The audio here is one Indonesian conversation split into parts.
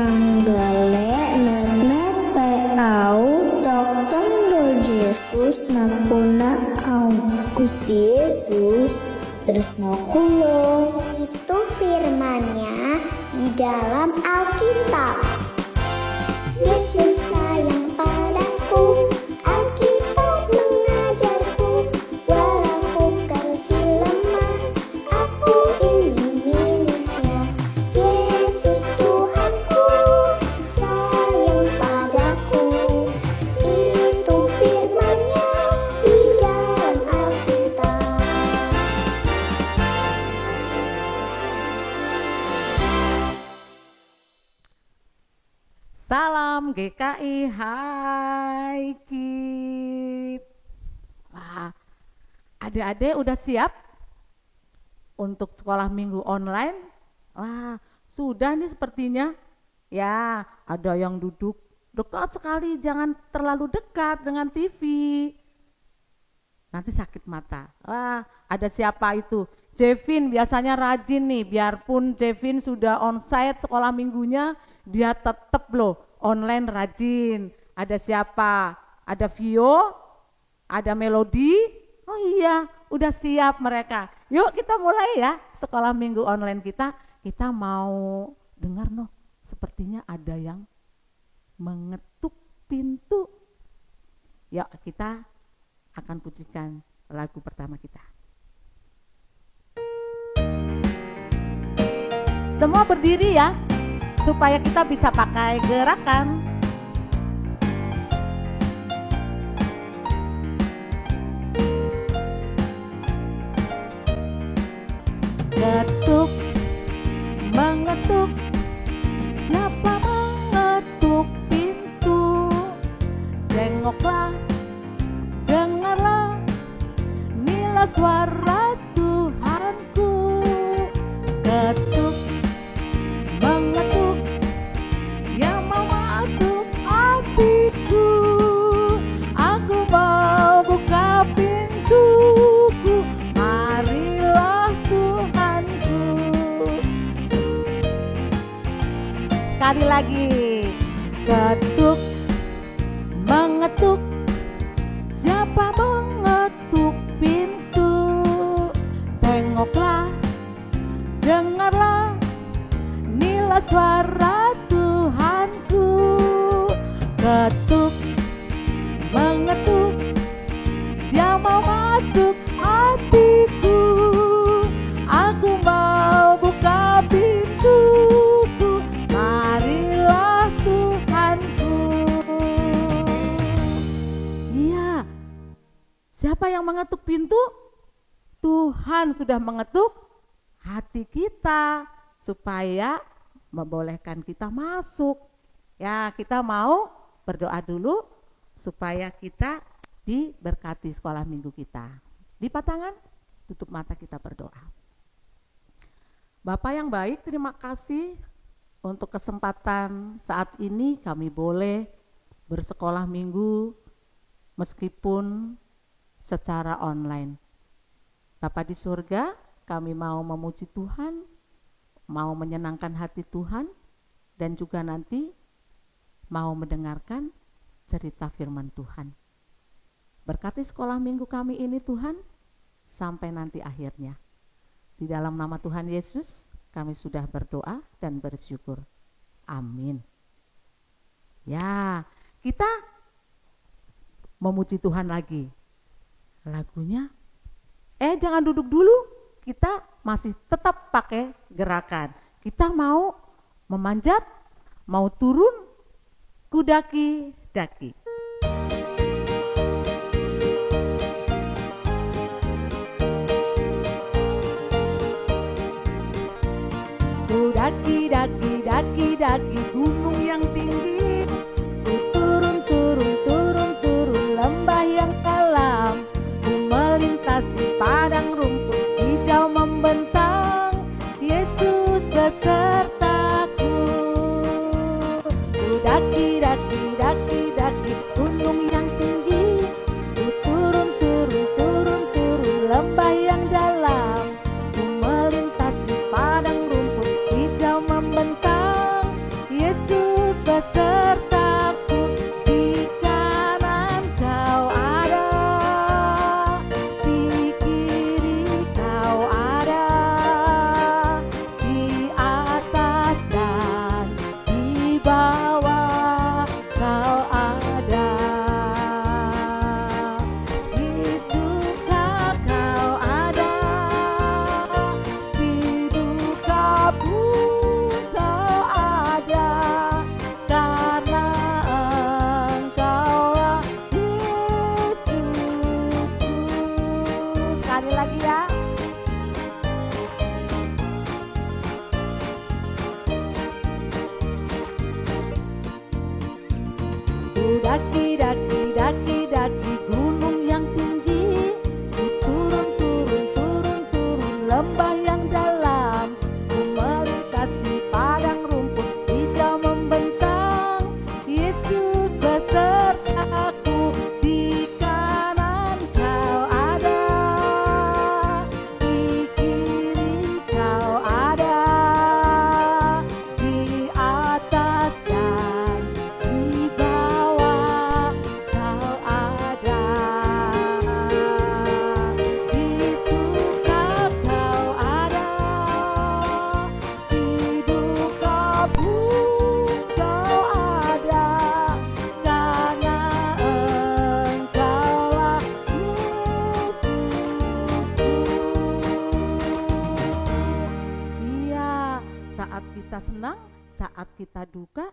Anggale net pau tokang do Yesus napuna au. Gusti Yesus tresno kula. Itu firman-Nya di dalam Alkitab. Yesus sayang padaku, Alkitab mengajarku, walau kecil lemah, aku ini miliknya. Yesus Tuhanku, sayang padaku, itu firman-Nya di dalam Alkitab. Salam GKI, hai Kit. Wah, adik-adik udah siap untuk sekolah minggu online? Wah, sudah nih sepertinya. Ya, ada yang duduk dekat sekali, jangan terlalu dekat dengan TV. Nanti sakit mata. Wah, ada siapa itu? Jevin biasanya rajin nih, biarpun Jevin sudah onsite sekolah minggunya, dia tetap loh online rajin. Ada siapa? Ada Vio, ada Melody. Oh iya, udah siap mereka. Yuk kita mulai ya sekolah minggu online kita. Kita mau dengar noh, sepertinya ada yang mengetuk pintu. Yuk kita akan pujikan lagu pertama kita. Semua berdiri ya, supaya kita bisa pakai gerakan. Ketuk, mengetuk, siapa mengetuk pintu? Tengoklah, dengarlah, inilah suara Tuhanku. Ketuk, mengetuk, yang mau masuk hatiku. Aku mau buka pintuku, marilah Tuhanku. Sekali lagi, ketuk, mengetuk, siapa mengetuk pintu? Tengoklah, dengarlah, inilah suara Tuhanku. Ketuk, mengetuk, dia mau masuk hatiku. Aku mau buka pintuku, marilah Tuhanku. Iya, siapa yang mengetuk pintu? Tuhan sudah mengetuk hati kita supaya membolehkan kita masuk. Ya, kita mau berdoa dulu supaya kita diberkati sekolah minggu kita. Lipat tangan, tutup mata, kita berdoa. Bapak yang baik, terima kasih untuk kesempatan saat ini kami boleh bersekolah minggu meskipun secara online. Bapak di surga, kami mau memuji Tuhan, mau menyenangkan hati Tuhan, dan juga nanti mau mendengarkan cerita firman Tuhan. Berkati sekolah minggu kami ini Tuhan, sampai nanti akhirnya. Di dalam nama Tuhan Yesus, kami sudah berdoa dan bersyukur. Amin. Ya, kita memuji Tuhan lagi. Lagunya, jangan duduk dulu, kita masih tetap pakai gerakan. Kita mau memanjat, mau turun, kudaki-daki. Kudaki, daki, daki, daki gunung yang tinggi. Ku turun, turun, turun, turun lembah yang dalam. Ku melintasi padang rumput hijau membentang. Yesus besertaku. Kudaki, daki, daki, daki gunung yang tinggi. Ku turun, turun, turun, turun lembah yang dalam. Ku melintasi padang rumput hijau membentang. Yesus bawah Kau ada. Di suka Kau ada, di duka pun Kau ada, karena Engkaulah Yesusku. Sekali lagi ya. Daki, daki, daki, daki gunung yang tinggi, turun, turun, turun, turun lembah yang dalam, ku melintasi padang rumput hijau membentang. Yesus besertaku, di kanan Kau ada, di kiri Kau ada, di atas dan di bawah Kau ada. Di suka Kau ada, di duka pun Kau ada, karena Engkaulah Yesusku. Iya, saat kita senang, saat kita duka,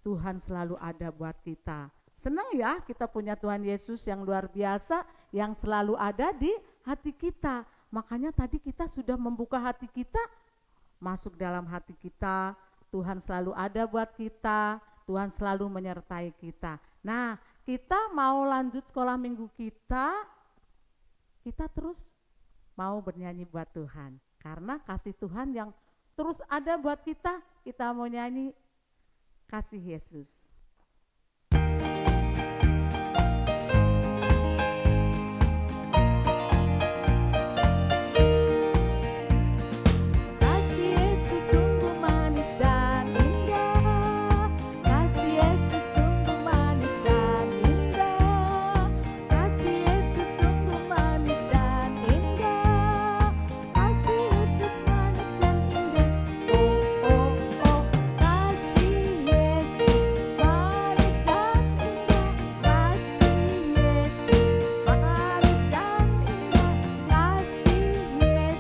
Tuhan selalu ada buat kita. Senang ya kita punya Tuhan Yesus yang luar biasa, yang selalu ada di hati kita. Makanya tadi kita sudah membuka hati kita, masuk dalam hati kita. Tuhan selalu ada buat kita, Tuhan selalu menyertai kita. Nah, kita mau lanjut sekolah minggu kita terus mau bernyanyi buat Tuhan. Karena kasih Tuhan yang terus ada buat kita mau nyanyi kasih Yesus. Kasih Yesus sungguh manis dan indah, kasih Yesus sungguh manis dan indah, kasih Yesus sungguh manis dan indah, kasih Yesus manis dan indah. Oh, oh, oh, kasih Yesus manis dan indah, kasih Yesus manis dan indah, kasih Yesus manis dan indah.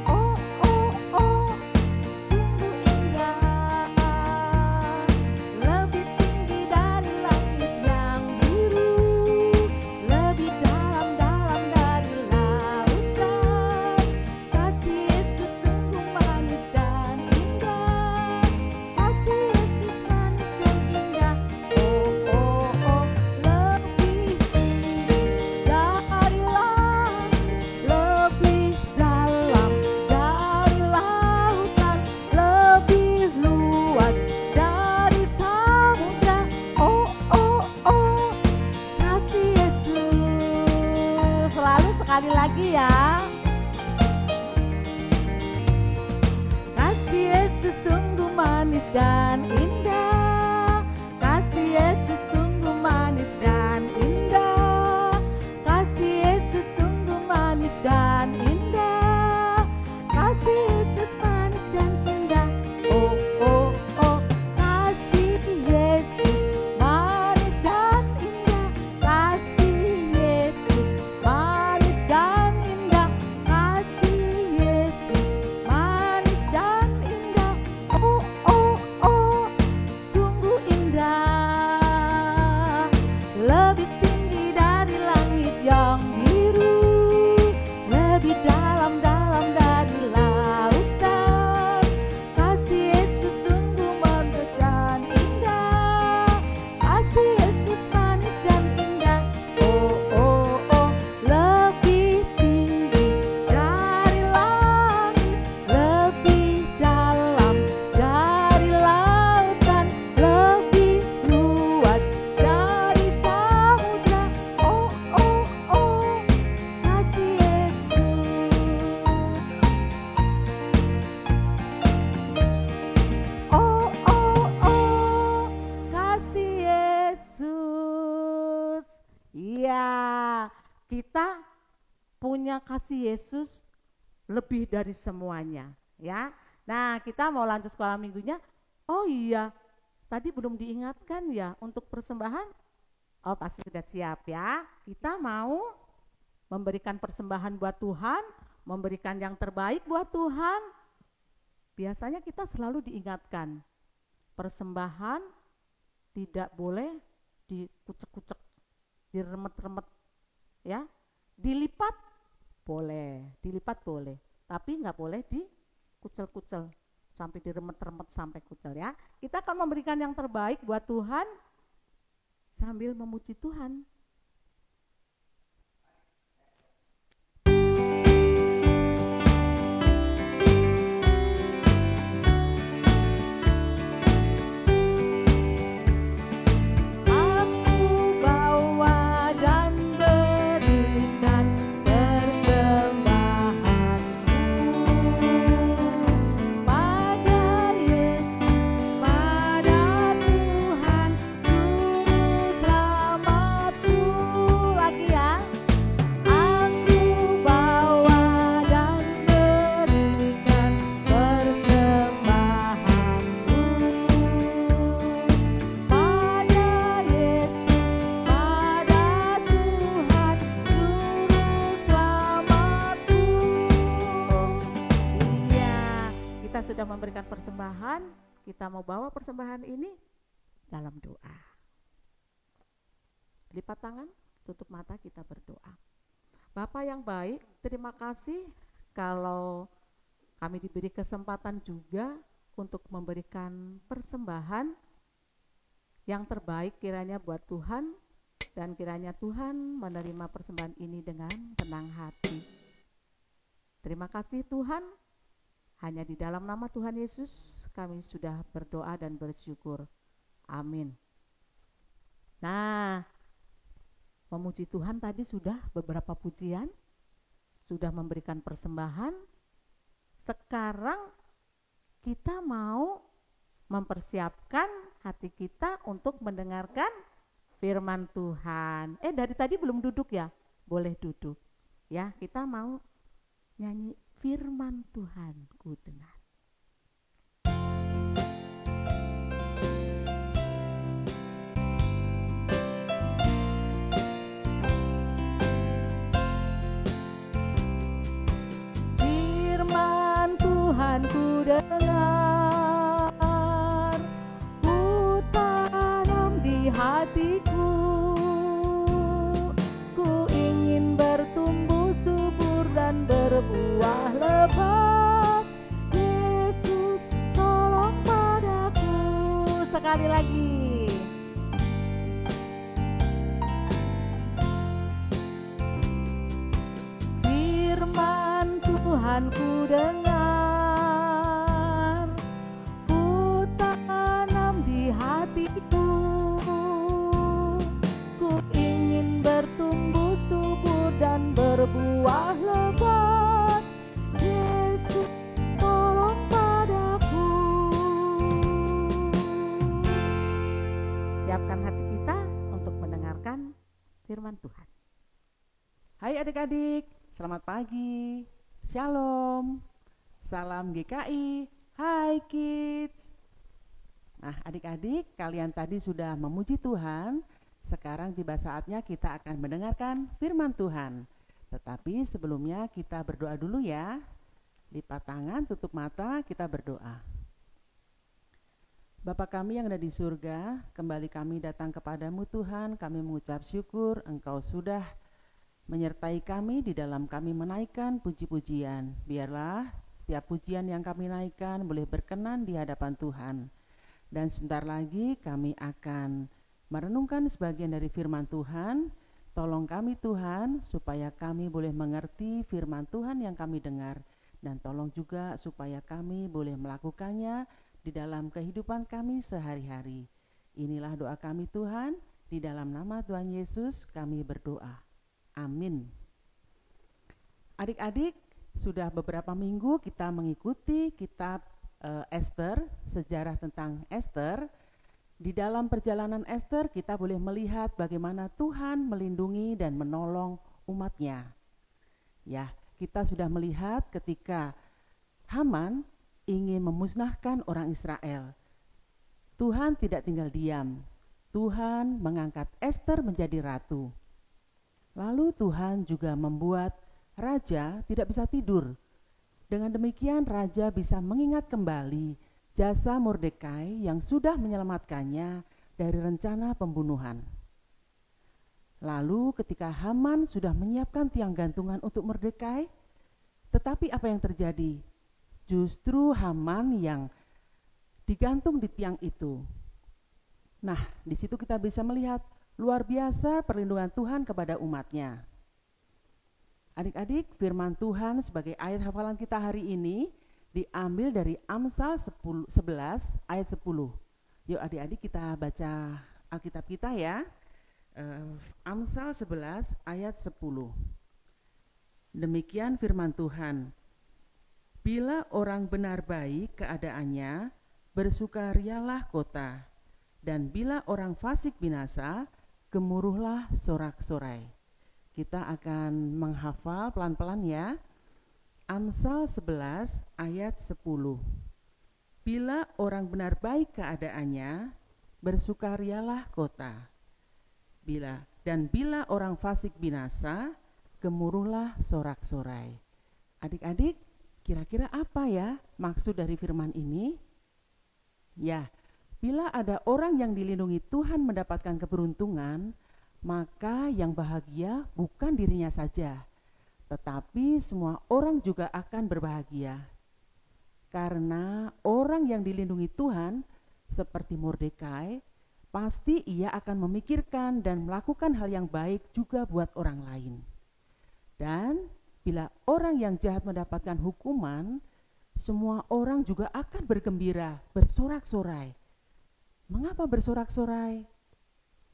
Oh, oh, oh, sungguh indah, lebih tinggi dari langit yang biru, lebih dalam-dalam dari lautan. Kasih Yesus sungguh manis dan indah, kasih Yesus manis dan indah. Oh, oh, oh, lebih tinggi dari langit, lebih dalam dari lautan, lebih luas dari samudra. Oh, oh, oh, kasih Yesus. Selalu sekali lagi ya. Kasih Yesus sungguh manis dan indah, kasih Yesus sungguh manis dan indah, kasih Yesus sungguh manis dan indah, kasih Yesus manis dan indah. Oh, oh, oh, kasih Yesus manis dan indah, kasih Yesus manis dan indah, kasih Yesus manis dan indah. Oh, oh, oh, sungguh indah, lebih tinggi dari langit yang biru, lebih dalam-dalam dari lautan. Kasih Yesus sungguh manis dan indah, kasih Yesus manis dan indah. Oh, oh, oh, lebih tinggi dari langit, lebih dalam dari lautan, lebih luas dari samudra. Oh, oh, oh, kasih Yesus. Oh, oh, oh, kasih Yesus. Iya, kita punya kasih Yesus lebih dari semuanya, ya. Nah, kita mau lanjut sekolah minggunya. Oh iya, tadi belum diingatkan ya untuk persembahan. Oh, pasti sudah siap ya. Kita mau memberikan persembahan buat Tuhan, memberikan yang terbaik buat Tuhan. Biasanya kita selalu diingatkan, persembahan tidak boleh dikucek-kucek, diremet-remet, ya. Dilipat boleh, tapi nggak boleh dikucel-kucel sampai diremet-remet sampai kucel ya. Kita akan memberikan yang terbaik buat Tuhan sambil memuji Tuhan. Sudah memberikan persembahan, kita mau bawa persembahan ini dalam doa. Lipat tangan, tutup mata, kita berdoa. Bapa yang baik, terima kasih kalau kami diberi kesempatan juga untuk memberikan persembahan yang terbaik kiranya buat Tuhan, dan kiranya Tuhan menerima persembahan ini dengan tenang hati. Terima kasih Tuhan. Hanya di dalam nama Tuhan Yesus kami sudah berdoa dan bersyukur. Amin. Nah, memuji Tuhan tadi sudah beberapa pujian, sudah memberikan persembahan. Sekarang kita mau mempersiapkan hati kita untuk mendengarkan firman Tuhan. Dari tadi belum duduk ya? Boleh duduk. Ya, kita mau nyanyi firman Tuhan ku dengar. Firman Tuhan ku dengar, ku tanam di hatiku, ku ingin bertumbuh subur dan berbuah lebat. Yesus tolong padaku. Sekali lagi. Firman Tuhan ku dengar, ku tanam di hatiku, ku ingin bertumbuh subur dan berbuah lebat. Yesus tolong padaku. Siapkan hati kita untuk mendengarkan firman Tuhan. Hai adik-adik, selamat pagi. Shalom. Salam GKI. Hai kids. Nah adik-adik, kalian tadi sudah memuji Tuhan. Sekarang tiba saatnya kita akan mendengarkan firman Tuhan. Tetapi sebelumnya kita berdoa dulu ya. Lipat tangan, tutup mata, kita berdoa. Bapa kami yang ada di surga, kembali kami datang kepadamu Tuhan. Kami mengucap syukur Engkau sudah menyertai kami di dalam kami menaikkan puji-pujian. Biarlah setiap pujian yang kami naikkan boleh berkenan di hadapan Tuhan. Dan sebentar lagi kami akan merenungkan sebagian dari firman Tuhan. Tolong kami Tuhan supaya kami boleh mengerti firman Tuhan yang kami dengar. Dan tolong juga supaya kami boleh melakukannya di dalam kehidupan kami sehari-hari. Inilah doa kami Tuhan, di dalam nama Tuhan Yesus kami berdoa. Amin. Adik-adik, sudah beberapa minggu kita mengikuti kitab Ester, sejarah tentang Ester. Di dalam perjalanan Ester kita boleh melihat bagaimana Tuhan melindungi dan menolong umatnya. Ya, kita sudah melihat ketika Haman ingin memusnahkan orang Israel. Tuhan tidak tinggal diam. Tuhan mengangkat Ester menjadi ratu. Lalu Tuhan juga membuat raja tidak bisa tidur. Dengan demikian raja bisa mengingat kembali jasa Mordekai yang sudah menyelamatkannya dari rencana pembunuhan. Lalu ketika Haman sudah menyiapkan tiang gantungan untuk Mordekai, tetapi apa yang terjadi? Justru Haman yang digantung di tiang itu. Nah, di situ kita bisa melihat luar biasa perlindungan Tuhan kepada umatnya. Adik-adik, firman Tuhan sebagai ayat hafalan kita hari ini diambil dari Amsal 11 ayat 10. Yuk adik-adik kita baca Alkitab kita ya. Amsal 11 ayat 10. Demikian firman Tuhan. Bila orang benar baik keadaannya, bersukarialah kota. Dan bila orang fasik binasa, gemuruhlah sorak-sorai. Kita akan menghafal pelan-pelan ya. Amsal 11 ayat 10. Bila orang benar baik keadaannya, bersukarialah kota. Bila orang fasik binasa, gemuruhlah sorak-sorai. Adik-adik, kira-kira apa ya maksud dari firman ini? Ya, bila ada orang yang dilindungi Tuhan mendapatkan keberuntungan, maka yang bahagia bukan dirinya saja, tetapi semua orang juga akan berbahagia. Karena orang yang dilindungi Tuhan, seperti Mordekai, pasti ia akan memikirkan dan melakukan hal yang baik juga buat orang lain. Dan bila orang yang jahat mendapatkan hukuman, semua orang juga akan bergembira, bersorak-sorai. Mengapa bersorak-sorai?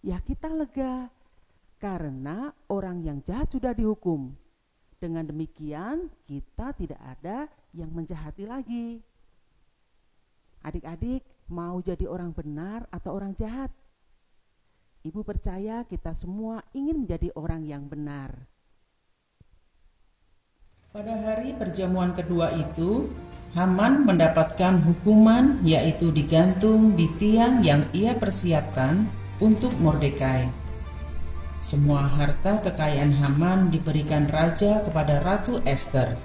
Ya kita lega, karena orang yang jahat sudah dihukum. Dengan demikian kita tidak ada yang menjahati lagi. Adik-adik, mau jadi orang benar atau orang jahat? Ibu percaya kita semua ingin menjadi orang yang benar. Pada hari perjamuan kedua itu, Haman mendapatkan hukuman, yaitu digantung di tiang yang ia persiapkan untuk Mordekai. Semua harta kekayaan Haman diberikan raja kepada Ratu Ester.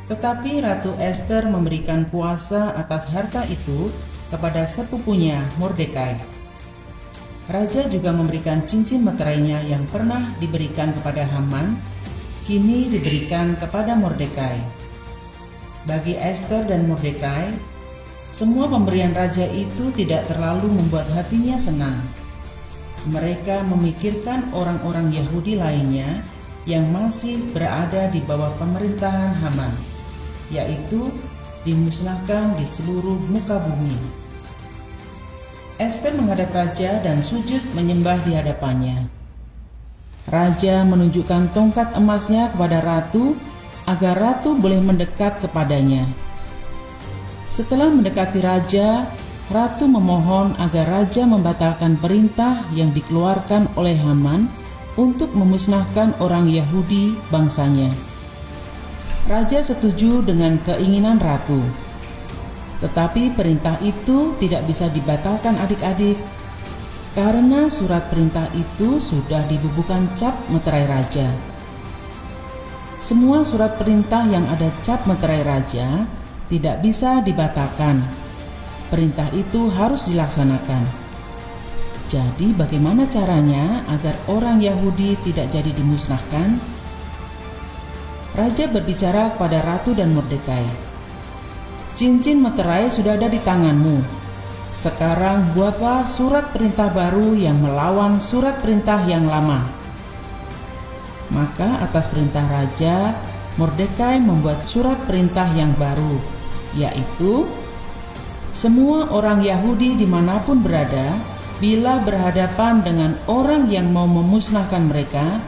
Tetapi Ratu Ester memberikan kuasa atas harta itu kepada sepupunya Mordekai. Raja juga memberikan cincin meterainya yang pernah diberikan kepada Haman, kini diberikan kepada Mordekai. Bagi Ester dan Mordekai, semua pemberian raja itu tidak terlalu membuat hatinya senang. Mereka memikirkan orang-orang Yahudi lainnya yang masih berada di bawah pemerintahan Haman, yaitu dimusnahkan di seluruh muka bumi. Ester menghadap raja dan sujud menyembah di hadapannya. Raja menunjukkan tongkat emasnya kepada ratu agar ratu boleh mendekat kepadanya. Setelah mendekati raja, ratu memohon agar raja membatalkan perintah yang dikeluarkan oleh Haman untuk memusnahkan orang Yahudi bangsanya. Raja setuju dengan keinginan ratu. Tetapi perintah itu tidak bisa dibatalkan adik-adik, karena surat perintah itu sudah dibubuhkan cap meterai raja. Semua surat perintah yang ada cap meterai raja tidak bisa dibatalkan. Perintah itu harus dilaksanakan. Jadi bagaimana caranya agar orang Yahudi tidak jadi dimusnahkan? Raja berbicara kepada ratu dan Mordekai. Cincin meterai sudah ada di tanganmu. Sekarang buatlah surat perintah baru yang melawan surat perintah yang lama. Maka atas perintah raja, Mordekai membuat surat perintah yang baru, yaitu semua orang Yahudi dimanapun berada, bila berhadapan dengan orang yang mau memusnahkan mereka,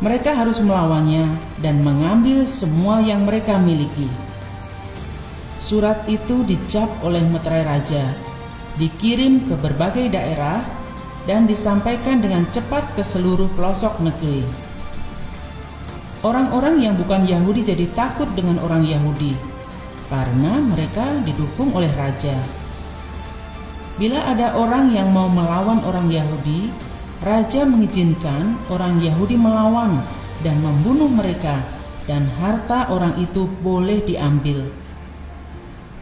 mereka harus melawannya dan mengambil semua yang mereka miliki. Surat itu dicap oleh meterai raja, dikirim ke berbagai daerah, dan disampaikan dengan cepat ke seluruh pelosok negeri. Orang-orang yang bukan Yahudi jadi takut dengan orang Yahudi. karena mereka didukung oleh raja. Bila ada orang yang mau melawan orang Yahudi, raja mengizinkan orang Yahudi melawan dan membunuh mereka, dan harta orang itu boleh diambil.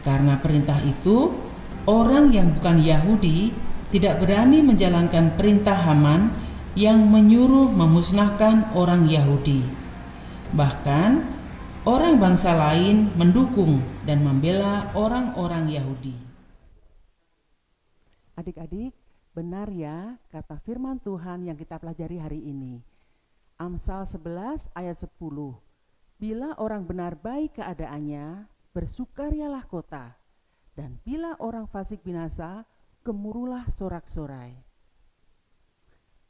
Karena perintah itu, orang yang bukan Yahudi tidak berani menjalankan perintah Haman yang menyuruh memusnahkan orang Yahudi. Bahkan, orang bangsa lain mendukung dan membela orang-orang Yahudi. Adik-adik, benar ya kata firman Tuhan yang kita pelajari hari ini. Amsal 11 ayat 10. Bila orang benar baik keadaannya, bersukarialah kota, dan bila orang fasik binasa, gemuruhlah sorak-sorai.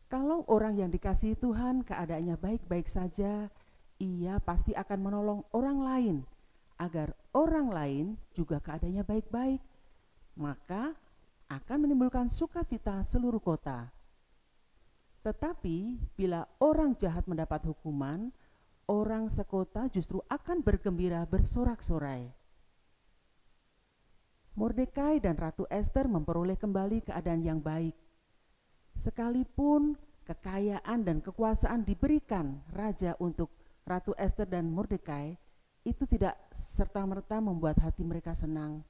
Kalau orang yang dikasihi Tuhan keadaannya baik-baik saja, ia pasti akan menolong orang lain, agar orang lain juga keadaannya baik-baik. Maka akan menimbulkan sukacita seluruh kota. Tetapi bila orang jahat mendapat hukuman, orang sekota justru akan bergembira bersorak-sorai. Mordekai dan Ratu Ester memperoleh kembali keadaan yang baik. Sekalipun kekayaan dan kekuasaan diberikan raja untuk Ratu Ester dan Mordekai, itu tidak serta-merta membuat hati mereka senang.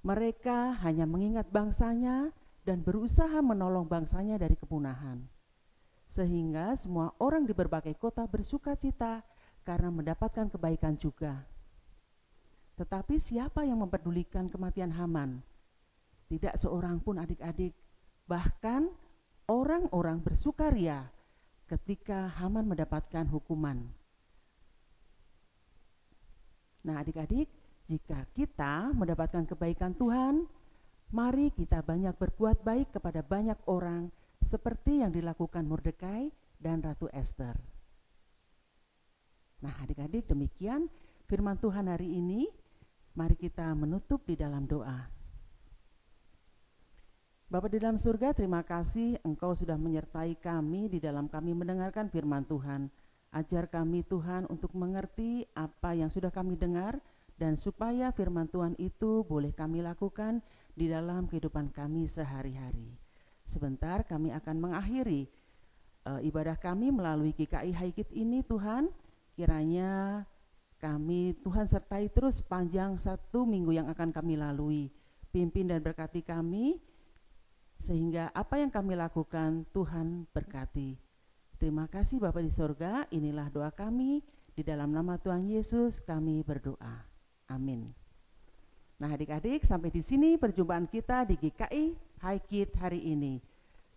Mereka hanya mengingat bangsanya dan berusaha menolong bangsanya dari kepunahan. Sehingga semua orang di berbagai kota bersukacita karena mendapatkan kebaikan juga. Tetapi siapa yang mempedulikan kematian Haman? Tidak seorang pun, adik-adik. Bahkan orang-orang bersukaria ketika Haman mendapatkan hukuman. Nah, adik-adik, jika kita mendapatkan kebaikan Tuhan, mari kita banyak berbuat baik kepada banyak orang seperti yang dilakukan Mordekai dan Ratu Ester. Nah, adik-adik, demikian firman Tuhan hari ini. Mari kita menutup di dalam doa. Bapa di dalam surga, terima kasih Engkau sudah menyertai kami di dalam kami mendengarkan firman Tuhan. Ajar kami Tuhan untuk mengerti apa yang sudah kami dengar, dan supaya firman Tuhan itu boleh kami lakukan di dalam kehidupan kami sehari-hari. Sebentar kami akan mengakhiri ibadah kami melalui GKI Haikid ini Tuhan. Kiranya kami Tuhan sertai terus panjang 1 minggu yang akan kami lalui. Pimpin dan berkati kami, sehingga apa yang kami lakukan Tuhan berkati. Terima kasih Bapa di sorga, inilah doa kami. Di dalam nama Tuhan Yesus kami berdoa. Amin. Nah adik-adik, sampai di sini perjumpaan kita di GKI Haikid hari ini.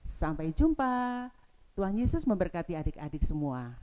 Sampai jumpa. Tuhan Yesus memberkati adik-adik semua.